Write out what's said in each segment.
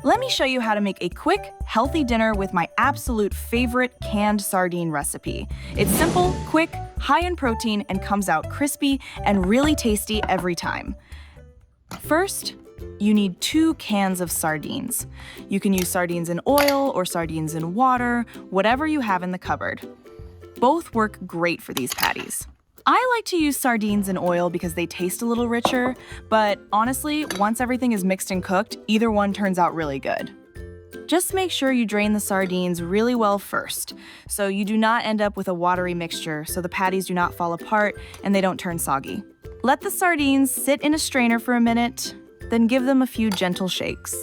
Let me show you how to make a quick, healthy dinner with my absolute favorite canned sardine recipe. It's simple, quick, high in protein, and comes out crispy and really tasty every time. First, you need 2 cans of sardines. You can use sardines in oil or sardines in water, whatever you have in the cupboard. Both work great for these patties. I like to use sardines in oil because they taste a little richer, but honestly, once everything is mixed and cooked, either one turns out really good. Just make sure you drain the sardines really well first, so you do not end up with a watery mixture, so the patties do not fall apart and they don't turn soggy. Let the sardines sit in a strainer for a minute, then give them a few gentle shakes.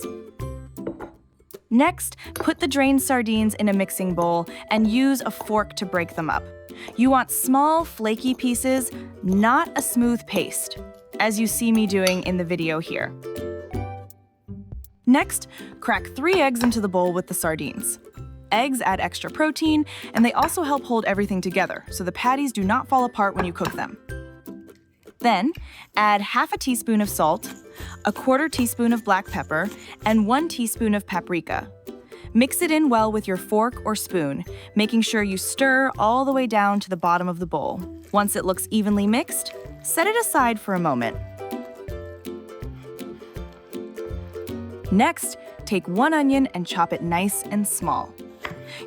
Next, put the drained sardines in a mixing bowl and use a fork to break them up. You want small, flaky pieces, not a smooth paste, as you see me doing in the video here. Next, crack 3 eggs into the bowl with the sardines. Eggs add extra protein, and they also help hold everything together, so the patties do not fall apart when you cook them. Then, add half a teaspoon of salt, a 1/4 teaspoon of black pepper, and 1 teaspoon of paprika. Mix it in well with your fork or spoon, making sure you stir all the way down to the bottom of the bowl. Once it looks evenly mixed, set it aside for a moment. Next, take 1 onion and chop it nice and small.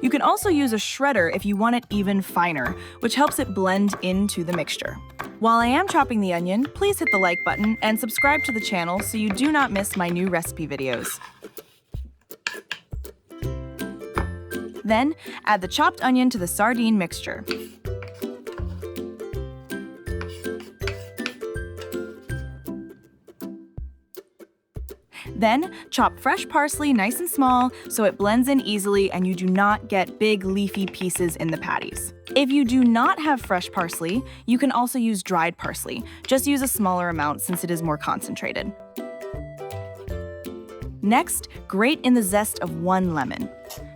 You can also use a shredder if you want it even finer, which helps it blend into the mixture. While I am chopping the onion, please hit the like button and subscribe to the channel so you do not miss my new recipe videos. Then, add the chopped onion to the sardine mixture. Then, chop fresh parsley nice and small so it blends in easily and you do not get big leafy pieces in the patties. If you do not have fresh parsley, you can also use dried parsley. Just use a smaller amount since it is more concentrated. Next, grate in the zest of 1 lemon.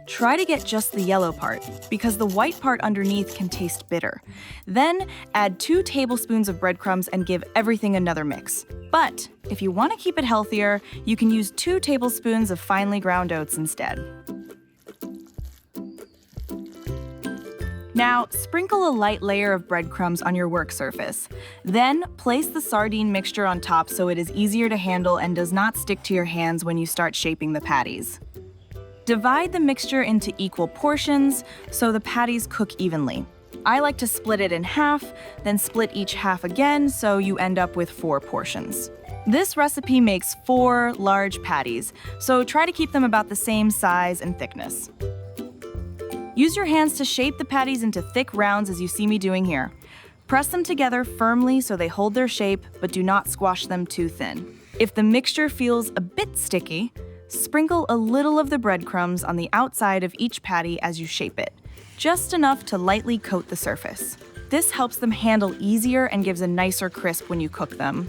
Try to get just the yellow part, because the white part underneath can taste bitter. Then, add 2 tablespoons of breadcrumbs and give everything another mix. But, if you want to keep it healthier, you can use 2 tablespoons of finely ground oats instead. Now, sprinkle a light layer of breadcrumbs on your work surface. Then, place the sardine mixture on top so it is easier to handle and does not stick to your hands when you start shaping the patties. Divide the mixture into equal portions so the patties cook evenly. I like to split it in half, then split each half again so you end up with 4 portions. This recipe makes 4 large patties, so try to keep them about the same size and thickness. Use your hands to shape the patties into thick rounds as you see me doing here. Press them together firmly so they hold their shape, but do not squash them too thin. If the mixture feels a bit sticky, sprinkle a little of the breadcrumbs on the outside of each patty as you shape it, just enough to lightly coat the surface. This helps them handle easier and gives a nicer crisp when you cook them.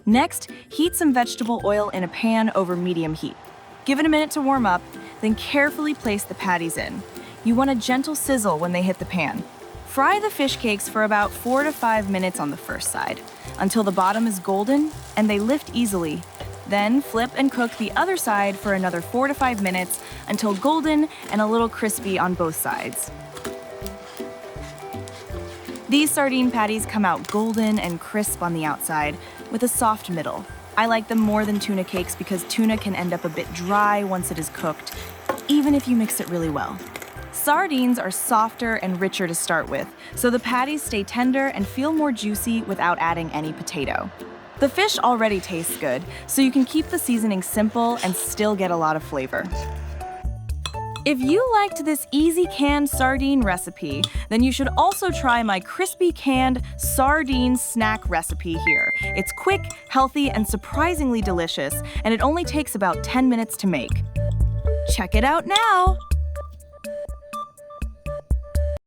Next, heat some vegetable oil in a pan over medium heat. Give it a minute to warm up, then carefully place the patties in. You want a gentle sizzle when they hit the pan. Fry the fish cakes for about 4 to 5 minutes on the first side, until the bottom is golden and they lift easily. Then flip and cook the other side for another 4 to 5 minutes until golden and a little crispy on both sides. These sardine patties come out golden and crisp on the outside with a soft middle. I like them more than tuna cakes because tuna can end up a bit dry once it is cooked, even if you mix it really well. Sardines are softer and richer to start with, so the patties stay tender and feel more juicy without adding any potato. The fish already tastes good, so you can keep the seasoning simple and still get a lot of flavor. If you liked this easy canned sardine recipe, then you should also try my crispy canned sardine snack recipe here. It's quick, healthy, and surprisingly delicious, and it only takes about 10 minutes to make. Check it out now!